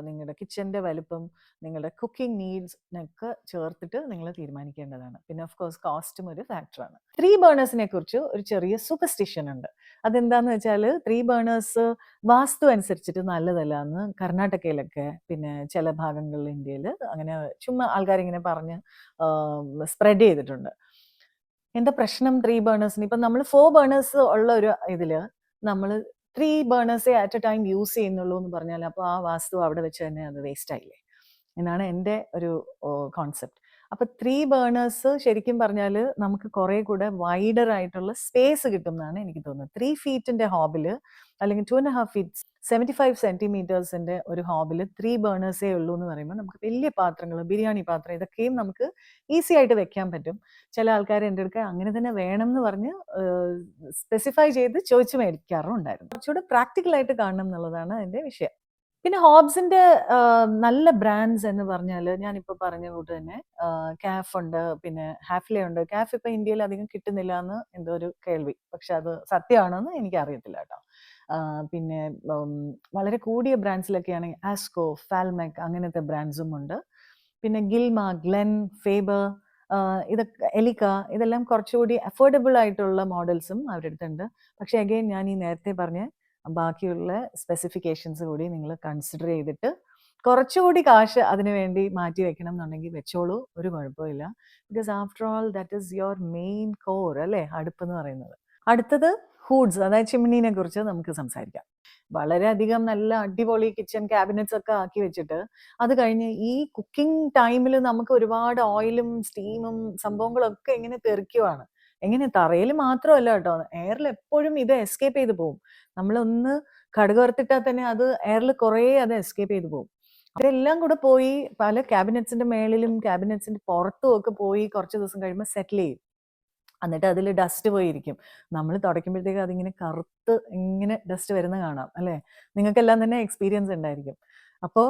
നിങ്ങളുടെ കിച്ചൻ്റെ വലുപ്പം, നിങ്ങളുടെ കുക്കിംഗ് നീഡ്സിനൊക്കെ ചേർത്തിട്ട് നിങ്ങൾ തീരുമാനിക്കേണ്ടതാണ്. പിന്നെ ഓഫ് കോഴ്സ് കോസ്റ്റും ഒരു ഫാക്ടറാണ്. 3 ബേണേഴ്സിനെ കുറിച്ച് ഒരു ചെറിയ സൂപ്പർസ്റ്റിഷൻ ഉണ്ട്. അതെന്താന്ന് വെച്ചാൽ 3 ബേണേഴ്സ് വാസ്തു അനുസരിച്ചിട്ട് നല്ലതല്ല എന്ന് കർണാടകയിലൊക്കെ പിന്നെ ചില ഭാഗങ്ങളിൽ ഇന്ത്യയിൽ അങ്ങനെ ചുമ്മാ ആൾക്കാരിങ്ങനെ പറഞ്ഞ് സ്പ്രെഡ് ചെയ്തിട്ടുണ്ട്. എന്താ പ്രശ്നം 3 ബേണേഴ്സിന്? ഇപ്പം നമ്മൾ 4 ബേണേഴ്സ് ഉള്ള ഒരു ഇതിൽ നമ്മൾ 3 ബേണേഴ്സേ അറ്റ് എ ടൈം യൂസ് ചെയ്യുന്നുള്ളൂ എന്ന് പറഞ്ഞാൽ അപ്പോൾ ആ വാസ്തു അവിടെ വെച്ച് തന്നെ അത് വേസ്റ്റ് ആയില്ലേ എന്നാണ് എൻ്റെ ഒരു കോൺസെപ്റ്റ്. അപ്പോൾ 3 ബേണേഴ്സ് ശരിക്കും പറഞ്ഞാൽ നമുക്ക് കുറേ കൂടെ വൈഡർ ആയിട്ടുള്ള സ്പേസ് കിട്ടും എന്നാണ് എനിക്ക് തോന്നുന്നത്. 3 feet ഹോബിൽ അല്ലെങ്കിൽ 2.5 feet 75 centimeters ഒരു ഹോബിൽ 3 ബേണേഴ്സേ ഉള്ളൂ എന്ന് പറയുമ്പോൾ നമുക്ക് വലിയ പാത്രങ്ങൾ, ബിരിയാണി പാത്രം, ഇതൊക്കെയും നമുക്ക് ഈസി ആയിട്ട് വെക്കാൻ പറ്റും. ചില ആൾക്കാർ എൻ്റെ അടുക്ക അങ്ങനെ തന്നെ വേണം എന്ന് പറഞ്ഞ് സ്പെസിഫൈ ചെയ്ത് ചോദിച്ച് മേടിക്കാറുണ്ടായിരുന്നു. കുറച്ചുകൂടെ പ്രാക്ടിക്കലായിട്ട് കാണണം എന്നുള്ളതാണ് എൻ്റെ വിഷയം. പിന്നെ ഹോബ്സിന്റെ നല്ല ബ്രാൻഡ്സ് എന്ന് പറഞ്ഞാൽ ഞാനിപ്പോൾ പറഞ്ഞ കൂട്ട് തന്നെ കാഫ് ഉണ്ട്, പിന്നെ ഹാഫ്ലെ ഉണ്ട്. കാഫ് ഇപ്പം ഇന്ത്യയിൽ അധികം കിട്ടുന്നില്ല എന്ന് എന്തോ ഒരു കേൾവി. പക്ഷെ അത് സത്യമാണെന്ന് എനിക്ക് അറിയത്തില്ല കേട്ടോ. പിന്നെ വളരെ കൂടിയ ബ്രാൻഡ്സിലൊക്കെയാണെങ്കിൽ ആസ്കോ, ഫാൽമെക് അങ്ങനത്തെ ബ്രാൻഡ്സും ഉണ്ട്. പിന്നെ ഗിൽമ, ഗ്ലെൻ, ഫേബർ, ഇതൊക്കെ എലിക്ക, ഇതെല്ലാം കുറച്ചുകൂടി അഫോർഡബിൾ ആയിട്ടുള്ള മോഡൽസും അവരുടെ അടുത്തുണ്ട്. പക്ഷെ അഗെയിൻ ഞാൻ ഈ നേരത്തെ പറഞ്ഞ ബാക്കിയുള്ള സ്പെസിഫിക്കേഷൻസ് കൂടി നിങ്ങൾ കൺസിഡർ ചെയ്തിട്ട് കുറച്ചുകൂടി കാശ് അതിനു വേണ്ടി മാറ്റി വെക്കണം എന്നുണ്ടെങ്കിൽ വെച്ചോളൂ, ഒരു കുഴപ്പമില്ല. Because after all that is your main core അല്ലേ അടുപ്പ് എന്ന് പറയുന്നത്. അടുത്തത് ഹൂഡ്സ്, അതായത് ചിമ്മിനീനെ കുറിച്ച് നമുക്ക് സംസാരിക്കാം. വളരെയധികം നല്ല അടിപൊളി കിച്ചൺ ക്യാബിനറ്റ്സ് ഒക്കെ ആക്കി വെച്ചിട്ട് അത് കഴിഞ്ഞ് ഈ കുക്കിംഗ് ടൈമിൽ നമുക്ക് ഒരുപാട് ഓയിലും സ്റ്റീമും സംഭവങ്ങളൊക്കെ ഇങ്ങനെ തെറിക്കുവാണ്. എങ്ങനെ തറയിൽ മാത്രമല്ല കേട്ടോ, എയറിൽ എപ്പോഴും ഇത് എസ്കേപ്പ് ചെയ്ത് പോകും. നമ്മളൊന്ന് കടുക് വറുത്തിട്ടാൽ തന്നെ അത് എയറിൽ കുറേ അത് എസ്കേപ്പ് ചെയ്ത് പോകും. അതെല്ലാം കൂടെ പോയി പല ക്യാബിനറ്റ്സിന്റെ മേളിലും ക്യാബിനറ്റ്സിന്റെ പുറത്തും ഒക്കെ പോയി കുറച്ച് ദിവസം കഴിയുമ്പോൾ സെറ്റിൽ ചെയ്യും. എന്നിട്ട് അതിൽ ഡസ്റ്റ് പോയിരിക്കും. നമ്മൾ തുടയ്ക്കുമ്പോഴത്തേക്ക് അതിങ്ങനെ കറുത്ത് ഇങ്ങനെ ഡസ്റ്റ് വരുന്ന കാണാം അല്ലേ? നിങ്ങൾക്കെല്ലാം തന്നെ എക്സ്പീരിയൻസ് ഉണ്ടായിരിക്കും. അപ്പോൾ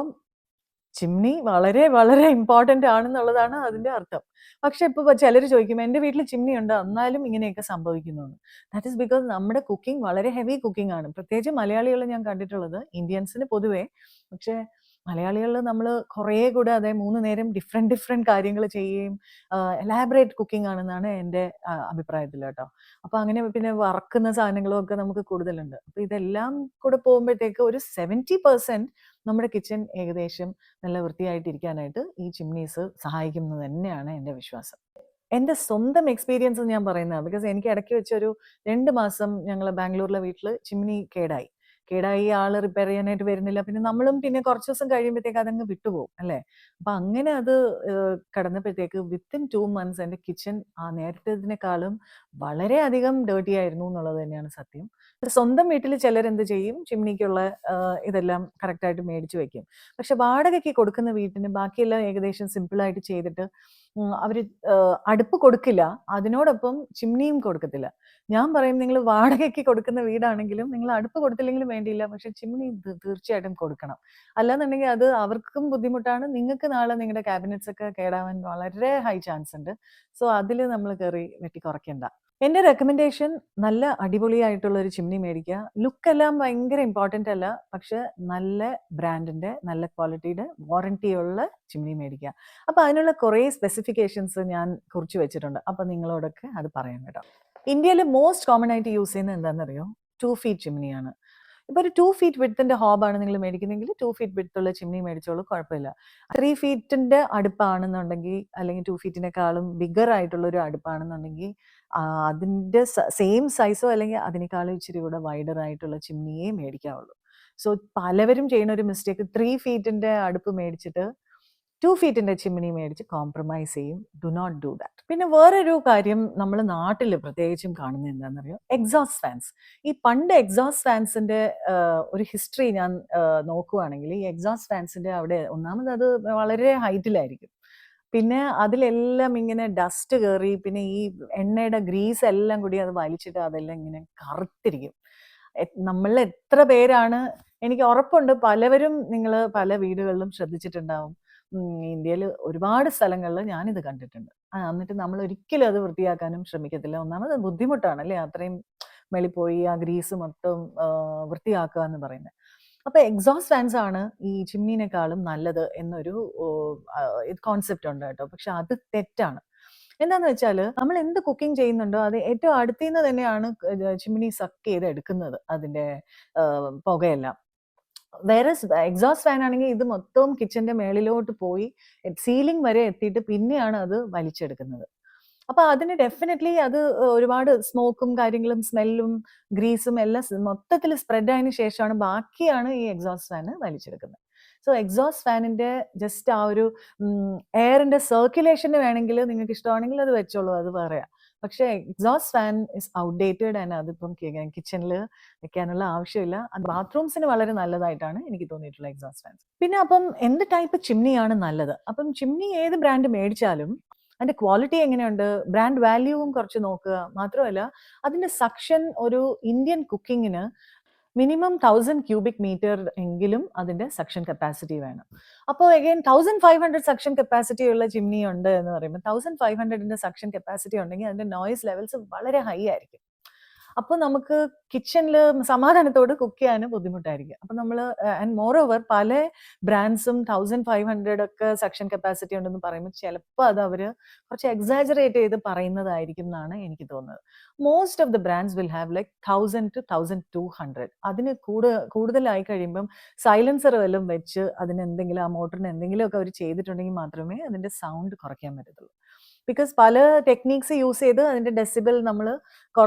ചിമ്നി വളരെ വളരെ ഇമ്പോർട്ടന്റ് ആണെന്നുള്ളതാണ് അതിന്റെ അർത്ഥം. പക്ഷെ ഇപ്പൊ ചിലർ ചോദിക്കും എന്റെ വീട്ടിൽ ചിമ്നി ഉണ്ട് എന്നാലും ഇങ്ങനെയൊക്കെ സംഭവിക്കുന്നു എന്ന്. ദാറ്റ് ഈസ് ബിക്കോസ് നമ്മുടെ കുക്കിംഗ് വളരെ ഹെവി കുക്കിംഗ് ആണ്. പ്രത്യേകിച്ച് മലയാളികൾ ഞാൻ കണ്ടിട്ടുള്ളത്, ഇന്ത്യൻസിന് പൊതുവേ, പക്ഷെ മലയാളികളിൽ നമ്മൾ കുറേ കൂടെ അതെ 3 നേരം ഡിഫറെന്റ് കാര്യങ്ങൾ ചെയ്യുകയും എലാബറേറ്റ് കുക്കിംഗ് ആണെന്നാണ് എൻ്റെ അഭിപ്രായത്തിൽ കേട്ടോ. അപ്പൊ അങ്ങനെ പിന്നെ വറക്കുന്ന സാധനങ്ങളും ഒക്കെ നമുക്ക് കൂടുതലുണ്ട്. അപ്പൊ ഇതെല്ലാം കൂടെ പോകുമ്പോഴത്തേക്ക് ഒരു 70% നമ്മുടെ കിച്ചൺ ഏകദേശം നല്ല വൃത്തിയായിട്ടിരിക്കാനായിട്ട് ഈ ചിമ്നീസ് സഹായിക്കുന്നത് തന്നെയാണ് എൻ്റെ വിശ്വാസം. എൻ്റെ സ്വന്തം എക്സ്പീരിയൻസ് ഞാൻ പറയുന്നത്, ബിക്കോസ് എനിക്ക് ഇടയ്ക്ക് വെച്ചൊരു 2 മാസം ഞങ്ങൾ ബാംഗ്ലൂരിലെ വീട്ടിൽ ചിമ്നി കേടായി ആള് റിപ്പയർ ചെയ്യാനായിട്ട് വരുന്നില്ല. പിന്നെ നമ്മളും പിന്നെ കുറച്ച് ദിവസം കഴിയുമ്പോഴത്തേക്ക് അതങ്ങ് വിട്ടുപോകും അല്ലേ? അപ്പൊ അങ്ങനെ അത് കടന്നപ്പോഴത്തേക്ക് വിത്തിൻ 2 months എൻ്റെ കിച്ചൺ നേരത്തേതിനേക്കാളും വളരെയധികം ഡേർട്ടി ആയിരുന്നു എന്നുള്ളത് തന്നെയാണ് സത്യം. സ്വന്തം വീട്ടിൽ ചിലരെന്ത് ചെയ്യും, ചിമ്നിക്കുള്ള ഇതെല്ലാം കറക്റ്റായിട്ട് മേടിച്ചു വെക്കും. പക്ഷെ വാടകയ്ക്ക് കൊടുക്കുന്ന വീട്ടിന് ബാക്കിയെല്ലാം ഏകദേശം സിമ്പിളായിട്ട് ചെയ്തിട്ട് അവര് അടുപ്പ് കൊടുക്കില്ല, അതിനോടൊപ്പം ചിമ്നിയും കൊടുക്കത്തില്ല. ഞാൻ പറയും, നിങ്ങൾ വാടകയ്ക്ക് കൊടുക്കുന്ന വീടാണെങ്കിലും നിങ്ങൾ അടുപ്പ് കൊടുത്തില്ലെങ്കിലും വേണ്ടിയില്ല, പക്ഷെ ചിമ്നി തീർച്ചയായിട്ടും കൊടുക്കണം. അല്ലാന്നുണ്ടെങ്കിൽ അത് അവർക്കും ബുദ്ധിമുട്ടാണ്, നിങ്ങൾക്ക് നാളെ നിങ്ങളുടെ ക്യാബിനറ്റ്സ് ഒക്കെ കേടാവാൻ വളരെ ഹൈ ചാൻസ് ഉണ്ട്. സോ അതിൽ നമ്മൾ കയറി വെട്ടി കുറയ്ക്കണ്ട. എൻ്റെ റെക്കമെൻഡേഷൻ നല്ല അടിപൊളിയായിട്ടുള്ള ഒരു ചിമ്നി മേടിക്കുക. ലുക്കെല്ലാം ഭയങ്കര ഇമ്പോർട്ടൻ്റ് അല്ല, പക്ഷെ നല്ല ബ്രാൻഡിന്റെ നല്ല ക്വാളിറ്റിയുടെ വാറണ്ടിയുള്ള ചിമ്നി മേടിക്കുക. അപ്പൊ അതിനുള്ള കുറേ സ്പെസിഫിക്കേഷൻസ് ഞാൻ കുറിച്ച് വെച്ചിട്ടുണ്ട്. അപ്പൊ നിങ്ങളോടൊക്കെ അത് പറയാം കേട്ടോ. ഇന്ത്യയിൽ മോസ്റ്റ് കോമൺ ആയിട്ട് യൂസ് ചെയ്യുന്നത് എന്താണെന്നറിയോ? 2 feet ചിമ്നിയാണ്. ഇപ്പൊ ഒരു 2 feet വിഡ്ത്തിന്റെ ഹോബാണ് നിങ്ങൾ മേടിക്കുന്നെങ്കിൽ 2 feet വിഡ്ത്തുള്ള ചിമ്നി മേടിച്ചോളൂ, കുഴപ്പമില്ല. 3 feetന്റെ അടുപ്പാണെന്നുണ്ടെങ്കിൽ, അല്ലെങ്കിൽ 2 feetനേക്കാളും ബിഗർ ആയിട്ടുള്ള ഒരു അടുപ്പാണെന്നുണ്ടെങ്കിൽ അതിന്റെ സെയിം സൈസോ അല്ലെങ്കിൽ അതിനേക്കാളും ഇച്ചിരി കൂടെ വൈഡർ ആയിട്ടുള്ള ചിമ്നിയെ മേടിക്കാവുള്ളൂ. സോ പലവരും ചെയ്യുന്ന ഒരു മിസ്റ്റേക്ക്, 3 feetന്റെ അടുപ്പ് മേടിച്ചിട്ട് 2 feetന്റെ ചിമ്മിനി മേടിച്ച് കോംപ്രമൈസ് ചെയ്യും. Do not do that. പിന്നെ വേറൊരു കാര്യം നമ്മൾ നാട്ടിൽ പ്രത്യേകിച്ചും കാണുന്നത് എന്താണെന്നറിയോ? Exhaust fans. ഈ പണ്ട് എക്സോസ്റ്റ് ഫാൻസിന്റെ ഒരു ഹിസ്റ്ററി ഞാൻ നോക്കുവാണെങ്കിൽ, ഈ എക്സോസ്റ്റ് ഫാൻസിന്റെ അവിടെ ഒന്നാമത് അത് വളരെ ഹൈറ്റിലായിരിക്കും. പിന്നെ അതിലെല്ലാം ഇങ്ങനെ ഡസ്റ്റ് കയറി, പിന്നെ ഈ എണ്ണയുടെ ഗ്രീസ് എല്ലാം കൂടി അത് വലിച്ചിട്ട് അതെല്ലാം ഇങ്ങനെ കറുത്തിരിക്കും. നമ്മളിൽ എത്ര പേരാണ്, എനിക്ക് ഉറപ്പുണ്ട് പലവരും നിങ്ങൾ പല വീടുകളിലും ശ്രദ്ധിച്ചിട്ടുണ്ടാവും. ഇന്ത്യയിൽ ഒരുപാട് സ്ഥലങ്ങളിൽ ഞാനിത് കണ്ടിട്ടുണ്ട്. എന്നിട്ട് നമ്മൾ ഒരിക്കലും അത് വൃത്തിയാക്കാനും ശ്രമിക്കത്തില്ല. ഒന്നാമത് ബുദ്ധിമുട്ടാണ് അല്ലേ, അത്രയും മേളിൽ പോയി ആ ഗ്രീസ് മൊത്തം വൃത്തിയാക്കുക എന്ന് പറയുന്നത്. അപ്പൊ എക്സോസ്റ്റ് ഫാൻസ് ആണ് ഈ ചിമ്മിനേക്കാളും നല്ലത് എന്നൊരു കോൺസെപ്റ്റ് ഉണ്ട് കേട്ടോ. പക്ഷെ അത് തെറ്റാണ്. എന്താന്ന് വെച്ചാൽ നമ്മൾ എന്ത് കുക്കിംഗ് ചെയ്യുന്നുണ്ടോ അത് ഏറ്റവും അടുത്തുനിന്ന് തന്നെയാണ് ചിമ്മിനി സക്ക് ചെയ്ത് എടുക്കുന്നത് അതിന്റെ പുകയെല്ലാം. വേറെ എക്സോസ്റ്റ് ഫാൻ ആണെങ്കിൽ ഇത് മൊത്തം കിച്ചന്റെ മേളിലോട്ട് പോയി സീലിംഗ് വരെ എത്തിയിട്ട് പിന്നെയാണ് അത് വലിച്ചെടുക്കുന്നത്. അപ്പൊ അതിന് ഡെഫിനറ്റ്ലി അത് ഒരുപാട് സ്മോക്കും കാര്യങ്ങളും സ്മെല്ലും ഗ്രീസും എല്ലാം മൊത്തത്തിൽ സ്പ്രെഡ് ആയതിനു ശേഷമാണ് ബാക്കിയാണ് ഈ എക്സോസ്റ്റ് ഫാന് വലിച്ചെടുക്കുന്നത്. സോ എക്സോസ്റ്റ് ഫാനിന്റെ ജസ്റ്റ് ആ ഒരു എയറിന്റെ സർക്കുലേഷന് വേണമെങ്കിൽ നിങ്ങൾക്ക് ഇഷ്ടമാണെങ്കിൽ അത് വെച്ചോളൂ, അത് പറയാ. പക്ഷെ exhaust fan is outdated and അതിപ്പം കിച്ചണിൽ വെക്കാനുള്ള ആവശ്യമില്ല. അത് ബാത്റൂംസിന് വളരെ നല്ലതായിട്ടാണ് എനിക്ക് തോന്നിയിട്ടുള്ള എക്സോസ്റ്റ് ഫാൻസ്. പിന്നെ അപ്പം എന്ത് ടൈപ്പ് ചിമ്നിയാണ് നല്ലത്? അപ്പം ചിമ്നി ഏത് ബ്രാൻഡ് മേടിച്ചാലും അതിന്റെ ക്വാളിറ്റി എങ്ങനെയുണ്ട്, ബ്രാൻഡ് വാല്യൂവും കുറച്ച് നോക്കുക. മാത്രമല്ല അതിന്റെ സക്ഷൻ ഒരു ഇന്ത്യൻ കുക്കിങ്ങിന് മിനിമം 1000 cubic meter എങ്കിലും അതിന്റെ സക്ഷൻ കപ്പാസിറ്റി വേണം. അപ്പോൾ അഗൈൻ 1500 സക്ഷൻ കപ്പാസിറ്റി ഉള്ള ചിമ്നി ഉണ്ട് എന്ന് പറയുമ്പോൾ 1500ന്റെ സക്ഷൻ കപ്പാസിറ്റി ഉണ്ടെങ്കിൽ അതിന്റെ നോയിസ് ലെവൽസ് വളരെ ഹൈ ആയിരിക്കും. അപ്പൊ നമുക്ക് കിച്ചണിൽ സമാധാനത്തോട് കുക്ക് ചെയ്യാനും ബുദ്ധിമുട്ടായിരിക്കും. അപ്പൊ നമ്മൾ ആൻഡ് മോർ ഓവർ പല ബ്രാൻഡ്സും 1500 ഒക്കെ സക്ഷൻ കപ്പാസിറ്റി ഉണ്ടെന്ന് പറയുമ്പോൾ ചിലപ്പോൾ അത് അവര് കുറച്ച് എക്സാജറേറ്റ് ചെയ്ത് പറയുന്നതായിരിക്കും എന്നാണ് എനിക്ക് തോന്നുന്നത്. Most of the brands will have like 1000 to 1200. അതിന് കൂടുതലായി കഴിയുമ്പം സൈലൻസർ വല്ലതും വെച്ച് അതിന് എന്തെങ്കിലും ആ മോട്ടറിന് എന്തെങ്കിലുമൊക്കെ അവർ ചെയ്തിട്ടുണ്ടെങ്കിൽ മാത്രമേ അതിന്റെ സൗണ്ട് കുറയ്ക്കാൻ പറ്റത്തുള്ളൂ. ബിക്കോസ് പല ടെക്നീക്സ് യൂസ് ചെയ്ത് അതിന്റെ ഡെസിബിൾ നമ്മൾ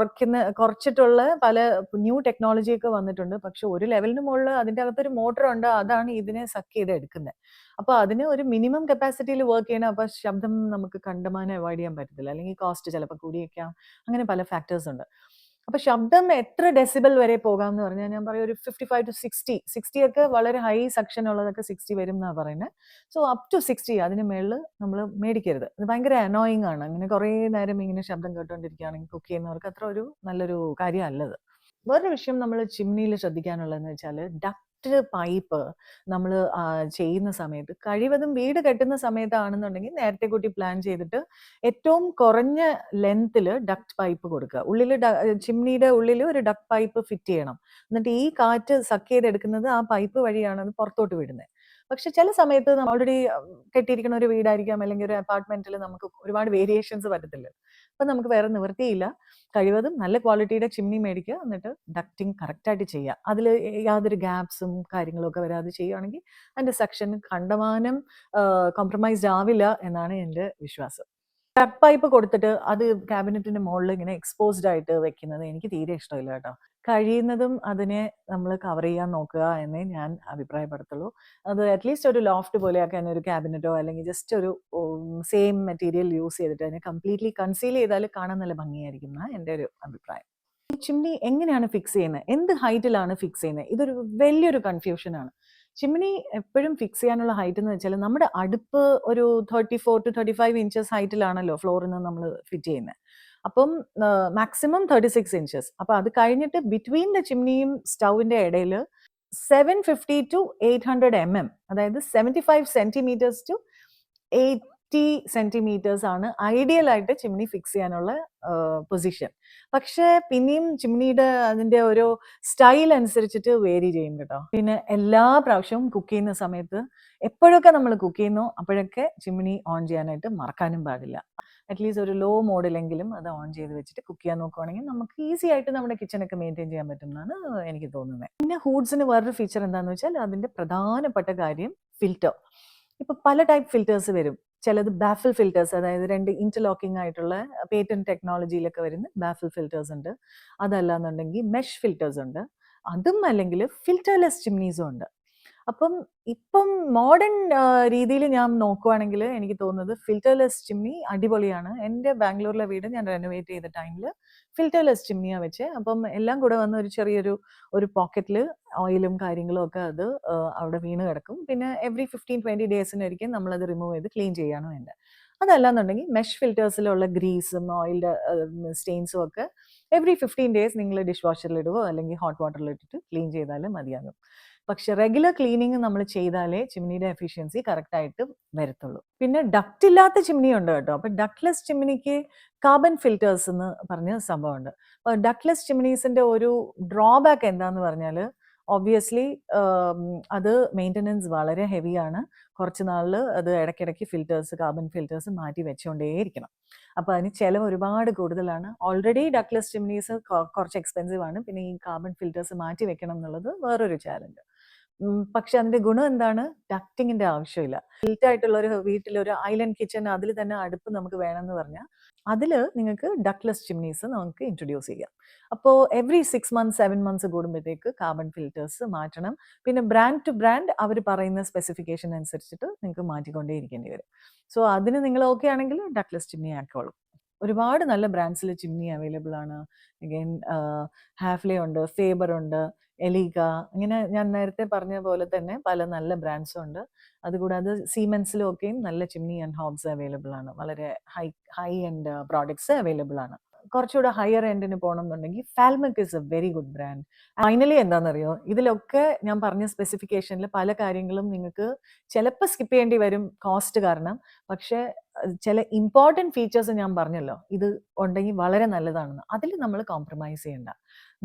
കുറച്ചിട്ടുള്ള പല ന്യൂ ടെക്നോളജി ഒക്കെ വന്നിട്ടുണ്ട്. പക്ഷെ ഒരു ലെവലിന് മുകളിൽ അതിന്റെ അകത്തൊരു മോട്ടർ ഉണ്ട്, അതാണ് ഇതിനെ സക്ക് ചെയ്ത് എടുക്കുന്നത്. അപ്പൊ അതിന് ഒരു മിനിമം കപ്പാസിറ്റിയിൽ വർക്ക് ചെയ്യണം. അപ്പൊ ശബ്ദം നമുക്ക് കണ്ടമാനം അവോയ്ഡ് ചെയ്യാൻ പറ്റത്തില്ല, അല്ലെങ്കിൽ കോസ്റ്റ് ചിലപ്പോൾ കൂടിയേക്കാം. അങ്ങനെ പല ഫാക്ടേഴ്സ് ഉണ്ട്. അപ്പൊ ശബ്ദം എത്ര ഡെസിബൽ വരെ പോകാം എന്ന് പറഞ്ഞാൽ ഞാൻ പറയും ഒരു 55 to 60 ഒക്കെ വളരെ ഹൈ സക്ഷൻ ഉള്ളതൊക്കെ 60 വരും എന്നാണ് പറയുന്നത്. സോ അപ് ടു 60 അതിന് മേളിൽ നമ്മൾ മേടിക്കരുത്. അത് ഭയങ്കര അനോയിങ് ആണ്. അങ്ങനെ കുറേ നേരം ഇങ്ങനെ ശബ്ദം കേട്ടോണ്ടിരിക്കുകയാണെങ്കിൽ കുക്ക് ചെയ്യുന്നവർക്ക് അത്ര ഒരു നല്ലൊരു കാര്യമല്ലത്. വേറൊരു വിഷയം നമ്മൾ ചിമ്നിയിൽ ശ്രദ്ധിക്കാനുള്ളതെന്ന് വെച്ചാൽ ഡക്റ്റ് പൈപ്പ് നമ്മൾ ചെയ്യുന്ന സമയത്ത് കഴിവതും വീട് കെട്ടുന്ന സമയത്താണെന്നുണ്ടെങ്കിൽ നേരത്തെ കൂട്ടി പ്ലാൻ ചെയ്തിട്ട് ഏറ്റവും കുറഞ്ഞ ലെങ്ത്തിൽ ഡക്ട് പൈപ്പ് കൊടുക്കുക. ഉള്ളിൽ ചിമ്നിയുടെ ഉള്ളിൽ ഒരു ഡക്ട് പൈപ്പ് ഫിറ്റ് ചെയ്യണം. എന്നിട്ട് ഈ കാറ്റ് സക്ക് ചെയ്തെടുക്കുന്നത് ആ പൈപ്പ് വഴിയാണ് അത് പുറത്തോട്ട് വിടുന്നത്. പക്ഷെ ചില സമയത്ത് ഓൾറെഡി കെട്ടിയിരിക്കുന്ന ഒരു വീടായിരിക്കാം, അല്ലെങ്കിൽ ഒരു അപ്പാർട്ട്മെന്റിൽ നമുക്ക് ഒരുപാട് വേരിയേഷൻസ് പറ്റത്തില്ല. അപ്പൊ നമുക്ക് വേറെ നിവൃത്തിയില്ല, കഴിവതും നല്ല ക്വാളിറ്റിയുടെ ചിമ്നി മേടിക്കുക, എന്നിട്ട് ഡക്റ്റിംഗ് കറക്റ്റായിട്ട് ചെയ്യുക. അതിൽ യാതൊരു ഗ്യാപ്സും കാര്യങ്ങളും ഒക്കെ വരാതെ ചെയ്യുകയാണെങ്കിൽ അതിന്റെ സെക്ഷൻ കണ്ടമാനം കോംപ്രമൈസ്ഡ് ആവില്ല എന്നാണ് എൻ്റെ വിശ്വാസം. ഡക്ട് പൈപ്പ് കൊടുത്തിട്ട് അത് ക്യാബിനറ്റിന്റെ മുകളിൽ ഇങ്ങനെ എക്സ്പോസ്ഡ് ആയിട്ട് വെക്കുന്നത് എനിക്ക് തീരെ ഇഷ്ടമില്ല കേട്ടോ. കഴിയുന്നതും അതിനെ നമ്മൾ കവർ ചെയ്യാൻ നോക്കുക എന്നേ ഞാൻ അഭിപ്രായപ്പെടുത്തുള്ളൂ. അത് അറ്റ്ലീസ്റ്റ് ഒരു ലോഫ്റ്റ് പോലെയാക്കാൻ ഒരു ക്യാബിനറ്റോ അല്ലെങ്കിൽ ജസ്റ്റ് ഒരു സെയിം മെറ്റീരിയൽ യൂസ് ചെയ്തിട്ട് അതിനെ കംപ്ലീറ്റ്ലി കൺസീൽ ചെയ്താൽ കാണാൻ നല്ല ഭംഗിയായിരിക്കും എന്നാണ് എൻ്റെ ഒരു അഭിപ്രായം. ഈ ചിമ്നി എങ്ങനെയാണ് ഫിക്സ് ചെയ്യുന്നത്, എന്ത് ഹൈറ്റിലാണ് ഫിക്സ് ചെയ്യുന്നത്, ഇതൊരു വലിയൊരു കൺഫ്യൂഷനാണ്. ചിമ്നി എപ്പോഴും ഫിക്സ് ചെയ്യാനുള്ള ഹൈറ്റ് എന്ന് വെച്ചാൽ നമ്മുടെ അടുപ്പ് ഒരു 34 to 35 ഇഞ്ചസ് ഹൈറ്റിലാണല്ലോ ഫ്ലോറിൽ നിന്ന് നമ്മൾ ഫിറ്റ് ചെയ്യുന്നത്. അപ്പം മാക്സിമം 36 ഇഞ്ചസ്. അപ്പൊ അത് കഴിഞ്ഞിട്ട് ബിറ്റ്വീൻ ദ ചിമ്നിയും സ്റ്റൗവിന്റെ ഇടയിൽ 750 to 800 mm, അതായത് 75 സെന്റിമീറ്റേഴ്സ് ടു 80 സെന്റിമീറ്റേഴ്സ് ആണ് ഐഡിയൽ ആയിട്ട് ചിമ്നി ഫിക്സ് ചെയ്യാനുള്ള പൊസിഷൻ. പക്ഷെ പിന്നെയും ചിമ്നിയുടെ അതിന്റെ ഒരു സ്റ്റൈൽ അനുസരിച്ചിട്ട് വേരി ചെയ്യും കേട്ടോ. പിന്നെ എല്ലാ പ്രാവശ്യവും കുക്ക് ചെയ്യുന്ന സമയത്ത് എപ്പോഴൊക്കെ നമ്മൾ കുക്ക് ചെയ്യുന്നോ അപ്പോഴൊക്കെ ചിമ്നി ഓൺ ചെയ്യാനായിട്ട് മറക്കാനും പാടില്ല. അറ്റ്ലീസ്റ്റ് ഒരു ലോ മോഡിലെങ്കിലും അത് ഓൺ ചെയ്ത് വെച്ചിട്ട് കുക്ക് ചെയ്യാൻ നോക്കുവാണെങ്കിൽ നമുക്ക് ഈസി ആയിട്ട് നമ്മുടെ കിച്ചണൊക്കെ മെയിൻറ്റെയിൻ ചെയ്യാൻ പറ്റും എന്നാണ് എനിക്ക് തോന്നുന്നത്. പിന്നെ ഹൂഡ്സിന് വേറൊരു ഫീച്ചർ എന്താണെന്ന് വെച്ചാൽ അതിന്റെ പ്രധാനപ്പെട്ട കാര്യം ഫിൽറ്റർ. ഇപ്പൊ പല ടൈപ്പ് ഫിൽറ്റേഴ്സ് വരും. ചിലത് ബാഫിൽ ഫിൽറ്റേഴ്സ്, അതായത് 2 ഇന്റർലോക്കിംഗ് ആയിട്ടുള്ള പേറ്റന്റ് ടെക്നോളജിയിലൊക്കെ വരുന്ന ബാഫിൽ ഫിൽറ്റേഴ്സ് ഉണ്ട്. അതല്ലാന്നുണ്ടെങ്കിൽ മെഷ് ഫിൽറ്റേഴ്സ് ഉണ്ട്. അതും അല്ലെങ്കിൽ ഫിൽറ്റർലെസ് ചിമ്നീസും ഉണ്ട്. അപ്പം ഇപ്പം മോഡേൺ രീതിയിൽ ഞാൻ നോക്കുവാണെങ്കിൽ എനിക്ക് തോന്നുന്നത് ഫിൽറ്റർലെസ് ചിമ്നി അടിപൊളിയാണ്. എൻ്റെ ബാംഗ്ലൂരിലെ വീട് ഞാൻ റെനോവേറ്റ് ചെയ്ത ടൈമിൽ ഫിൽറ്റർലെസ് ചിമ്നിയാണ് വെച്ച്. അപ്പം എല്ലാം കൂടെ വന്ന് ഒരു ചെറിയൊരു പോക്കറ്റിൽ ഓയിലും കാര്യങ്ങളും ഒക്കെ അത് അവിടെ വീണ് കിടക്കും. പിന്നെ എവറി 15-20 ഡേയ്സിനൊരിക്കൽ നമ്മളത് റിമൂവ് ചെയ്ത് ക്ലീൻ ചെയ്യാണ് വേണ്ടത്. അതല്ലാന്നുണ്ടെങ്കിൽ മെഷ് ഫിൽറ്റേഴ്സിലുള്ള ഗ്രീസും ഓയിലിൻ്റെ സ്റ്റെയിൻസും ഒക്കെ എവറി 15 ഡേയ്സ് നിങ്ങൾ ഡിഷ് വാഷറിൽ ഇടുവോ അല്ലെങ്കിൽ ഹോട്ട് വാട്ടറിൽ ഇട്ടിട്ട് ക്ലീൻ ചെയ്താലും മതിയാകും. പക്ഷെ റെഗുലർ ക്ലീനിങ് നമ്മൾ ചെയ്താലേ ചിമ്നിയുടെ എഫിഷ്യൻസി കറക്റ്റ് ആയിട്ട് വരത്തുള്ളൂ. പിന്നെ ഡക്റ്റ് ഇല്ലാത്ത ചിമ്നി ഉണ്ട് കേട്ടോ. അപ്പൊ ഡക്ട്ലെസ് ചിമ്നിക്ക് കാർബൺ ഫിൽറ്റേഴ്സ് എന്ന് പറഞ്ഞ സംഭവമുണ്ട്. അപ്പൊ ഡക്ട്ലെസ് ചിമ്നീസിന്റെ ഒരു ഡ്രോബാക്ക് എന്താന്ന് പറഞ്ഞാൽ ഒബ്വിയസ്ലി അത് മെയിൻ്റനൻസ് വളരെ ഹെവിയാണ്. കുറച്ച് നാളിൽ അത് ഇടയ്ക്കിടയ്ക്ക് കാർബൺ ഫിൽറ്റേഴ്സ് മാറ്റി വെച്ചുകൊണ്ടേയിരിക്കണം. അപ്പോൾ അതിന് ചിലവ് ഒരുപാട് കൂടുതലാണ്. ഓൾറെഡി ഡക്ട്ലെസ് ചിമ്നീസ് കുറച്ച് എക്സ്പെൻസീവ് ആണ്. പിന്നെ ഈ കാർബൺ ഫിൽറ്റേഴ്സ് മാറ്റി വെക്കണം എന്നുള്ളത് വേറൊരു ചാലഞ്ച്. പക്ഷെ അതിന്റെ ഗുണം എന്താണ്? ഡക്റ്റിങ്ങിന്റെ ആവശ്യമില്ല. ബിൽറ്റ് ആയിട്ടുള്ള ഒരു വീട്ടിലൊരു ഐലൻഡ് കിച്ചൺ, അതിൽ തന്നെ അടുപ്പ് നമുക്ക് വേണമെന്ന് പറഞ്ഞാൽ അതിൽ നിങ്ങൾക്ക് ഡക്ട്ലെസ് ചിമ്നീസ് നമുക്ക് ഇൻട്രൊഡ്യൂസ് ചെയ്യാം. അപ്പോൾ എവറി 6 months 7 months കൂടുമ്പോഴത്തേക്ക് കാർബൺ ഫിൽറ്റേഴ്സ് മാറ്റണം. പിന്നെ ബ്രാൻഡ് ടു ബ്രാൻഡ് അവർ പറയുന്ന സ്പെസിഫിക്കേഷൻ അനുസരിച്ചിട്ട് നിങ്ങൾക്ക് മാറ്റിക്കൊണ്ടേ ഇരിക്കേണ്ടി വരും. സോ അതിന് നിങ്ങൾ ഓക്കെ ആണെങ്കിൽ ഡക്ട്ലെസ് ചിമ്നി ആക്കോളും. ഒരുപാട് നല്ല ബ്രാൻഡ്സിൽ ചിമ്നി അവൈലബിൾ ആണ്. അഗൈൻ ഹാഫ്ലെ ഉണ്ട്, ഫേബർ ഉണ്ട്, എലീഗ, ഇങ്ങനെ ഞാൻ നേരത്തെ പറഞ്ഞ പോലെ തന്നെ പല നല്ല ബ്രാൻഡ്സും ഉണ്ട്. അതുകൂടാതെ സീമെൻസിലും ഒക്കെയും നല്ല ചിമ്നി ആൻഡ് ഹോബ്സ് അവൈലബിൾ ആണ്. വളരെ ഹൈ എൻഡ് പ്രോഡക്ട്സ് അവൈലബിൾ ആണ്. കുറച്ചുകൂടെ ഹയർ എൻഡിന് പോകണമെന്നുണ്ടെങ്കിൽ Falmec is a very good brand. Finally എന്താണെന്നറിയോ, ഇതിലൊക്കെ ഞാൻ പറഞ്ഞ സ്പെസിഫിക്കേഷനിൽ പല കാര്യങ്ങളും നിങ്ങൾക്ക് ചിലപ്പോൾ സ്കിപ്പ് ചെയ്യേണ്ടി വരും കോസ്റ്റ് കാരണം. പക്ഷേ ചില ഇമ്പോർട്ടൻറ്റ് ഫീച്ചേഴ്സ് ഞാൻ പറഞ്ഞല്ലോ, ഇത് ഉണ്ടെങ്കിൽ വളരെ നല്ലതാണെന്ന്. അതിൽ നമ്മൾ കോംപ്രമൈസ് ചെയ്യണ്ട.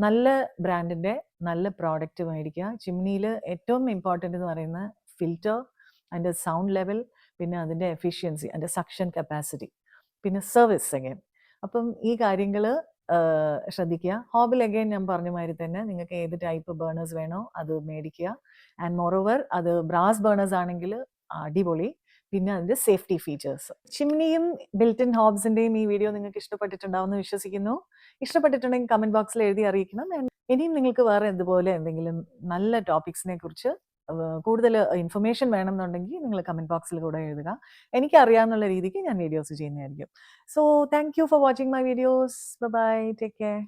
നല്ല ബ്രാൻഡിൻ്റെ നല്ല പ്രോഡക്റ്റ് മേടിക്കുക. ചിമ്നിയിൽ ഏറ്റവും ഇമ്പോർട്ടൻ്റ് എന്ന് പറയുന്ന ഫിൽറ്റർ, അതിൻ്റെ സൗണ്ട് ലെവൽ, പിന്നെ അതിൻ്റെ എഫിഷ്യൻസി, അതിൻ്റെ സക്ഷൻ കപ്പാസിറ്റി, പിന്നെ സർവീസ് അഗൈൻ. അപ്പം ഈ കാര്യങ്ങൾ ശ്രദ്ധിക്കുക. ഹോബിൽ അഗൈൻ ഞാൻ പറഞ്ഞ മാതിരി തന്നെ നിങ്ങൾക്ക് ഏത് ടൈപ്പ് ബേണേഴ്സ് വേണോ അത് മേടിക്കുക. ആൻഡ് മോറോവർ അത് ബ്രാസ് ബേണേഴ്സ് ആണെങ്കിൽ അടിപൊളി. പിന്നെ അതിൻ്റെ സേഫ്റ്റി ഫീച്ചേഴ്സ്. ചിമ്നിയും ബിൽറ്റ് ഇൻ ഹോബ്സിൻ്റെയും ഈ വീഡിയോ നിങ്ങൾക്ക് ഇഷ്ടപ്പെട്ടിട്ടുണ്ടാവുമെന്ന് വിശ്വസിക്കുന്നു. ഇഷ്ടപ്പെട്ടിട്ടുണ്ടെങ്കിൽ കമൻറ്റ് ബോക്സിൽ എഴുതി അറിയിക്കണം. ഇനിയും നിങ്ങൾക്ക് വേറെ ഇതുപോലെ എന്തെങ്കിലും നല്ല ടോപ്പിക്സിനെ കുറിച്ച് കൂടുതൽ ഇൻഫർമേഷൻ വേണമെന്നുണ്ടെങ്കിൽ നിങ്ങൾ കമൻറ്റ് ബോക്സിൽ കൂടെ എഴുതുക. എനിക്കറിയാവുന്ന രീതിക്ക് ഞാൻ വീഡിയോസ് ചെയ്യുന്നതായിരിക്കും. So thank you for watching my videos. Bye, take care.